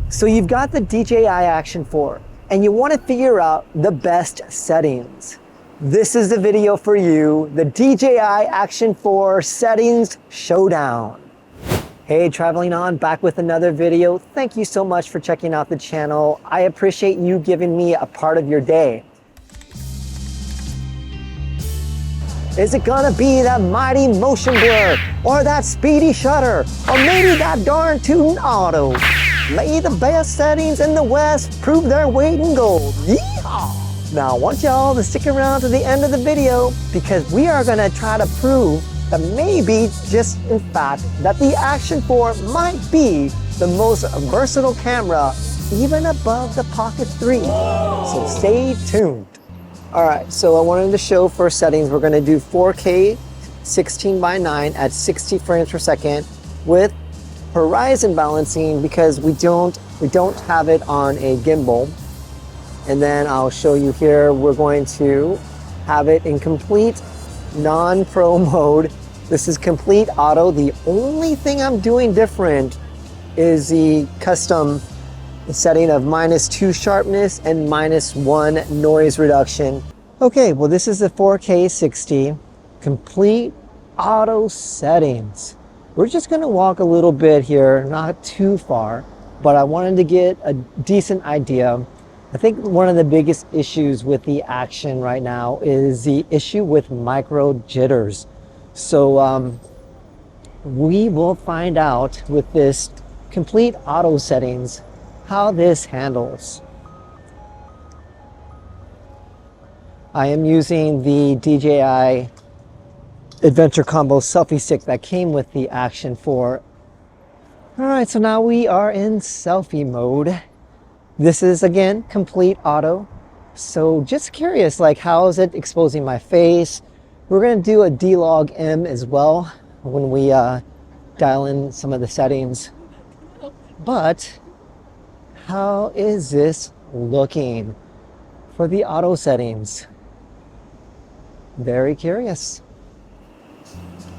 So you've got the DJI Action 4 and you want to figure out the best settings. This is the video for you, the DJI Action 4 Settings Showdown. Hey, traveling on, back with another video. Thank you so much for checking out the channel. I appreciate you giving me a part of your day. Is it gonna be that mighty motion blur, or that speedy shutter, or maybe that darn tootin' auto? May the best settings in the West prove their weight in gold. Yeehaw! Now I want y'all to stick around to the end of the video because we are gonna try to prove that maybe, just in fact, that the Action 4 might be the most versatile camera, even above the Pocket 3. So stay tuned. All right, so I wanted to show for settings, we're gonna do 4K 16:9 at 60 frames per second with horizon balancing because we don't have it on a gimbal. And then I'll show you here, we're going to have it in complete non-pro mode. This is complete auto. The only thing I'm doing different is the custom setting of -2 sharpness and -1 noise reduction. Okay, well this is the 4K 60 complete auto settings. We're just gonna walk a little bit here, not too far, but I wanted to get a decent idea. I think one of the biggest issues with the Action right now is the issue with micro jitters. So we will find out with this complete auto settings how this handles. I am using the DJI Adventure Combo selfie stick that came with the Action 4. All right, so now we are in selfie mode. This is again complete auto. So just curious, like how is it exposing my face? We're gonna do a D-Log M as well when we dial in some of the settings. But how is this looking for the auto settings? Very curious.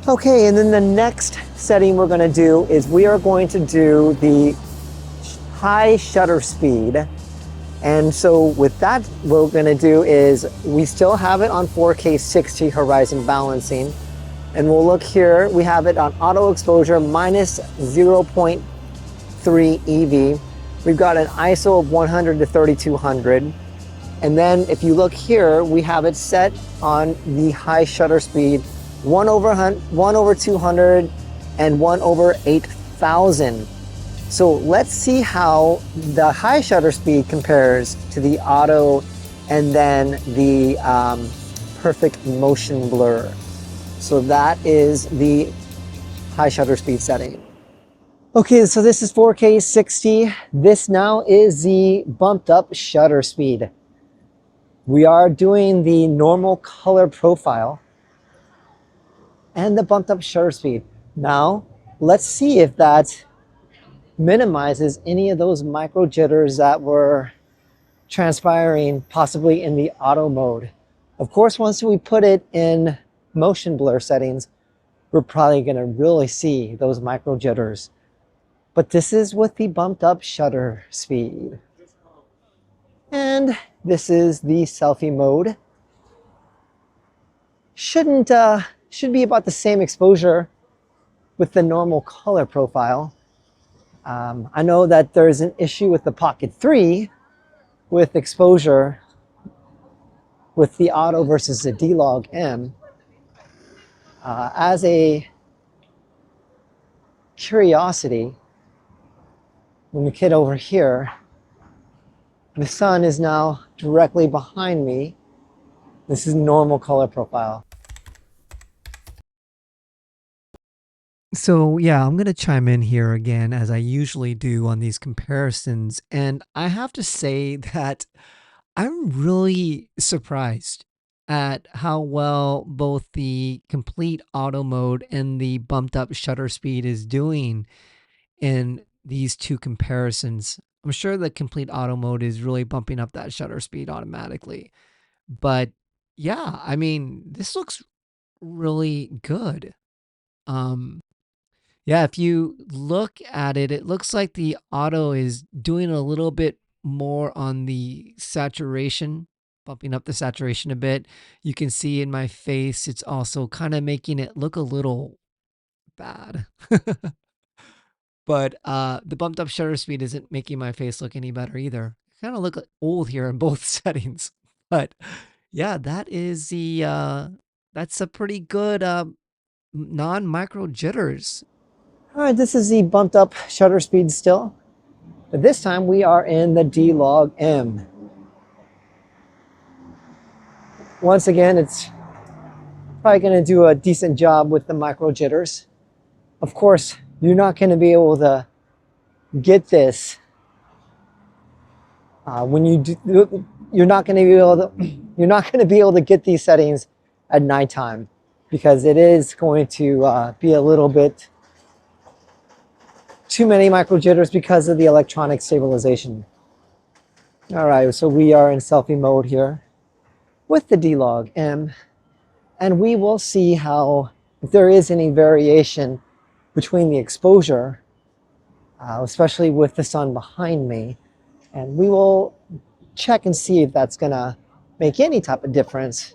Okay, and then the next setting we're gonna do is we are going to do the high shutter speed. And so with that, what we're gonna do is we still have it on 4K 60 horizon balancing. And we'll look here, we have it on auto exposure -0.3 EV. We've got an ISO of 100 to 3200. And then if you look here, we have it set on the high shutter speed, 1/200 and 1/8000. So let's see how the high shutter speed compares to the auto and then the perfect motion blur. So that is the high shutter speed setting. Okay, so this is 4K 60. This now is the bumped up shutter speed. We are doing the normal color profile and the bumped up shutter speed. Now, let's see if that minimizes any of those micro jitters that were transpiring possibly in the auto mode. Of course, once we put it in motion blur settings, we're probably gonna really see those micro jitters. But this is with the bumped up shutter speed. And this is the selfie mode. Should be about the same exposure with the normal color profile. I know that there's an issue with the Pocket 3 with exposure with the auto versus the D-Log M. As a curiosity, when we get over here, the sun is now directly behind me. This is normal color profile. So yeah, I'm going to chime in here again as I usually do on these comparisons. And I have to say that I'm really surprised at how well both the complete auto mode and the bumped up shutter speed is doing in these two comparisons. I'm sure the complete auto mode is really bumping up that shutter speed automatically. But yeah, I mean, this looks really good. Um, Yeah, if you look at it, it looks like the auto is doing a little bit more on the saturation, bumping up the saturation a bit. You can see in my face, it's also kind of making it look a little bad. But the bumped up shutter speed isn't making my face look any better either. I kind of look old here in both settings. But yeah, that's a pretty good non-micro jitters. All right, this is the bumped up shutter speed still. But this time we are in the D log M. Once again, it's probably going to do a decent job with the micro jitters. Of course, you're not going to be able to get this when you do. You're not going to be able to. You're not going to be able to get these settings at nighttime because it is going to be a little bit too many micro jitters because of the electronic stabilization. All right, so we are in selfie mode here with the D log M, and we will see how if there is any variation between the exposure, especially with the sun behind me, and we will check and see if that's gonna make any type of difference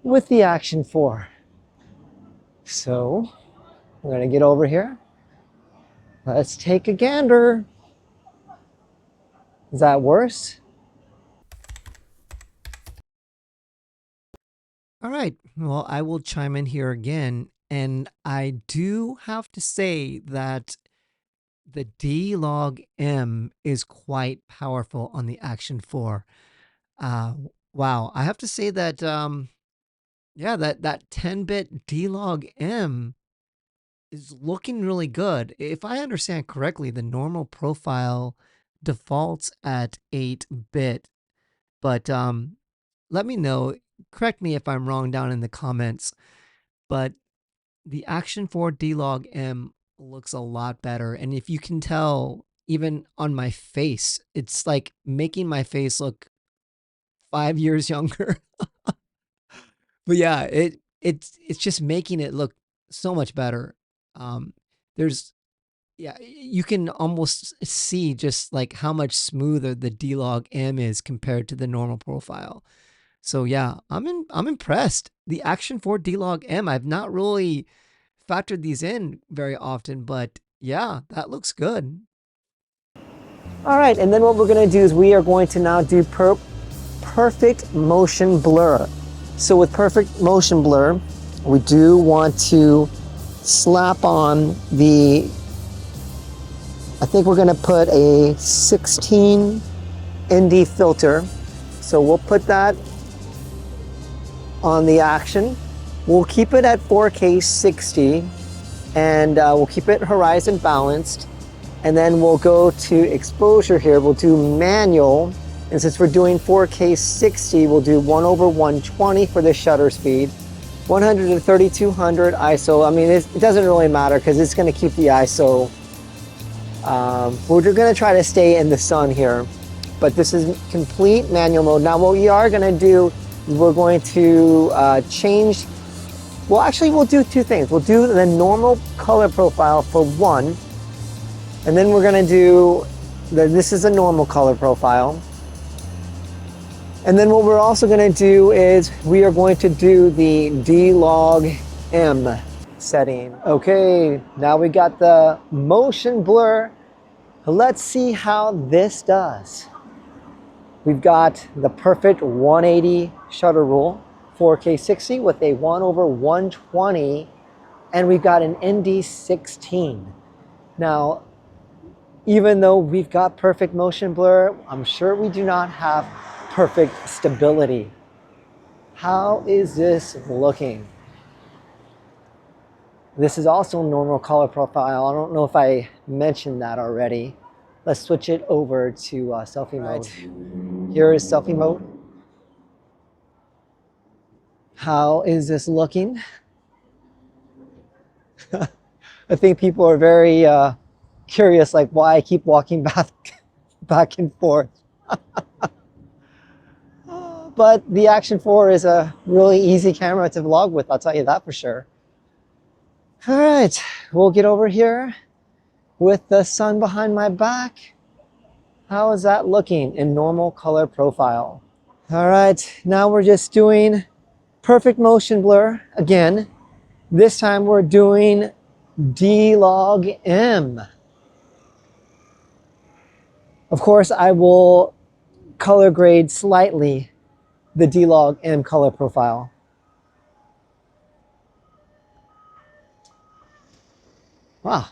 with the Action 4. So we're gonna get over here. Let's take a gander. Is that worse? All right. Well, I will chime in here again. And I do have to say that the D log M is quite powerful on the Action 4. Uh, wow. I have to say that, yeah, that 10-bit D log M is looking really good. If I understand correctly, the normal profile defaults at 8-bit, but let me know, correct me if I'm wrong down in the comments, but the Action 4 D-Log M looks a lot better. And if you can tell, even on my face, it's like making my face look 5 years younger. But yeah, it's just making it look so much better. Um, there's Yeah, you can almost see just like how much smoother the D-Log M is compared to the normal profile. So yeah, I'm impressed. The Action 4 D-Log M, I've not really factored these in very often, but yeah, that looks good. All right, and then what we're gonna do is we are going to now do perfect motion blur. So with perfect motion blur, we do want to slap on the, I think we're gonna put a 16 ND filter. So we'll put that on the Action. We'll keep it at 4K 60 and we'll keep it horizon balanced. And then we'll go to exposure here. We'll do manual. And since we're doing 4K 60, we'll do 1/120 for the shutter speed. 100 to 3200 ISO. I mean, it doesn't really matter because it's going to keep the ISO. We're going to try to stay in the sun here. But this is complete manual mode. Now what we are going to do, we're going to change. Well, actually, we'll do two things. We'll do the normal color profile for one. And then we're gonna do, this is a normal color profile. And then what we're also gonna do is we are going to do the D-Log M setting. Okay, now we got the motion blur. Let's see how this does. We've got the perfect 180 shutter rule, 4K 60 with a 1/120, and we've got an ND16. Now, even though we've got perfect motion blur, I'm sure we do not have perfect stability. How is this looking? This is also normal color profile. I don't know if I mentioned that already. Let's switch it over to selfie mode. Here is selfie mode. How is this looking? I think people are very curious, like why I keep walking back and forth. But the Action 4 is a really easy camera to vlog with, I'll tell you that for sure. All right, we'll get over here with the sun behind my back. How is that looking in normal color profile? All right, now we're just doing perfect motion blur again. This time we're doing D log M. Of course, I will color grade slightly the D log M color profile. Wow,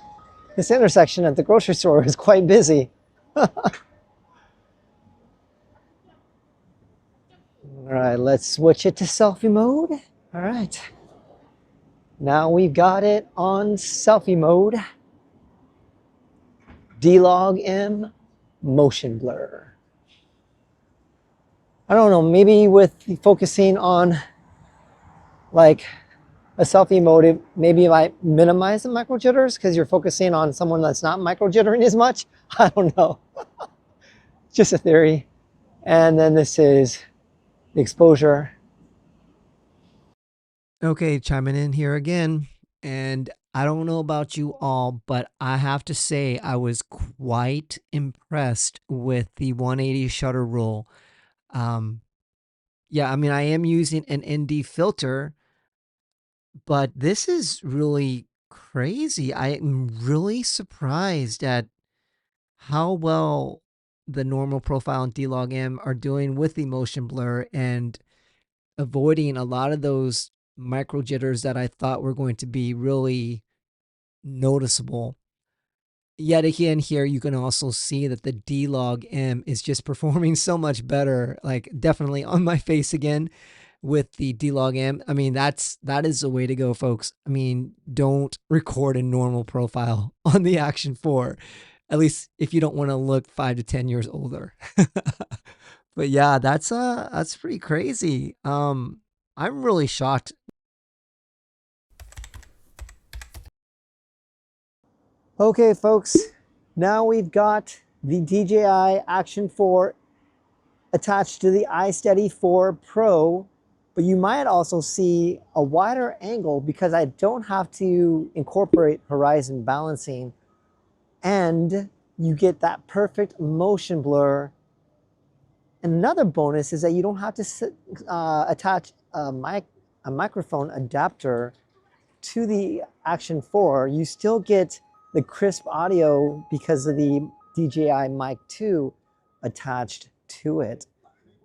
this intersection at the grocery store is quite busy. All right, let's switch it to selfie mode. All right, now we've got it on selfie mode. D log M motion blur. I don't know, maybe with focusing on like a selfie mode, maybe it might minimize the micro jitters because you're focusing on someone that's not micro jittering as much. I don't know. Just a theory. And then this is the exposure. Okay, chiming in here again. And I don't know about you all, but I have to say I was quite impressed with the 180 shutter rule. Yeah, I mean, I am using an ND filter, but this is really crazy. I am really surprised at how well the normal profile and D-Log M are doing with the motion blur and avoiding a lot of those micro jitters that I thought were going to be really noticeable. Yet again, here you can also see that the D-Log M is just performing so much better, like definitely on my face again with the D-Log M. I mean, that is the way to go, folks. I mean, don't record a normal profile on the Action 4, at least if you don't want to look 5 to 10 years older. But yeah, that's pretty crazy. I'm really shocked. Okay, folks, now we've got the DJI Action 4 attached to the iSteady 4 Pro, but you might also see a wider angle because I don't have to incorporate horizon balancing, and you get that perfect motion blur. And another bonus is that you don't have to attach a microphone adapter to the Action 4. You still get the crisp audio because of the DJI Mic 2 attached to it.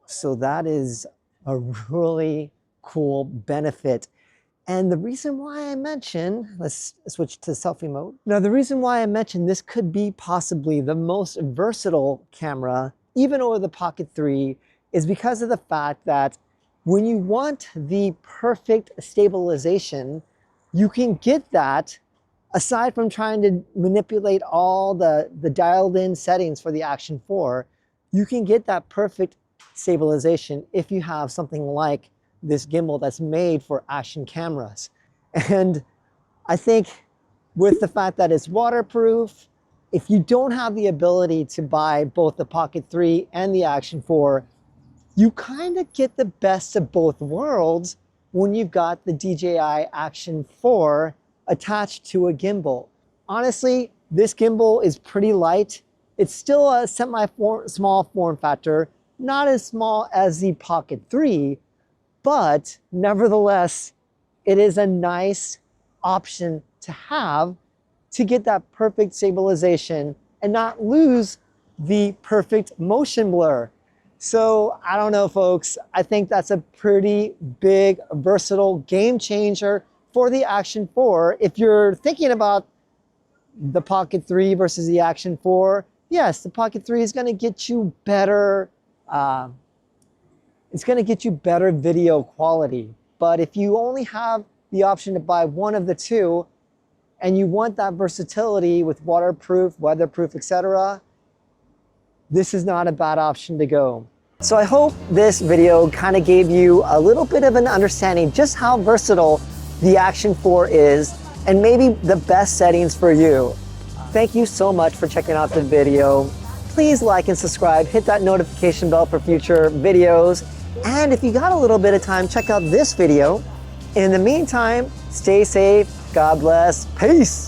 So that is a really cool benefit. And the reason why I mention, let's switch to selfie mode. Now, the reason why I mentioned this could be possibly the most versatile camera, even over the Pocket 3, is because of the fact that when you want the perfect stabilization, you can get that aside from trying to manipulate all the dialed in settings for the Action 4, you can get that perfect stabilization if you have something like this gimbal that's made for action cameras. And I think with the fact that it's waterproof, if you don't have the ability to buy both the Pocket 3 and the Action 4, you kind of get the best of both worlds when you've got the DJI Action 4 attached to a gimbal. Honestly, this gimbal is pretty light. It's still a small form factor, not as small as the Pocket 3, but nevertheless, it is a nice option to have to get that perfect stabilization and not lose the perfect motion blur. So I don't know, folks, I think that's a pretty big, versatile game changer for the Action 4. If you're thinking about the Pocket 3 versus the Action 4, yes, the Pocket 3 is going to get you better. It's going to get you better video quality. But if you only have the option to buy one of the two, and you want that versatility with waterproof, weatherproof, etc., this is not a bad option to go. So I hope this video kind of gave you a little bit of an understanding just how versatile the Action 4 is and maybe the best settings for you. Thank you so much for checking out the video. Please like and subscribe, hit that notification bell for future videos. And if you got a little bit of time, check out this video. In the meantime, stay safe, God bless. Peace.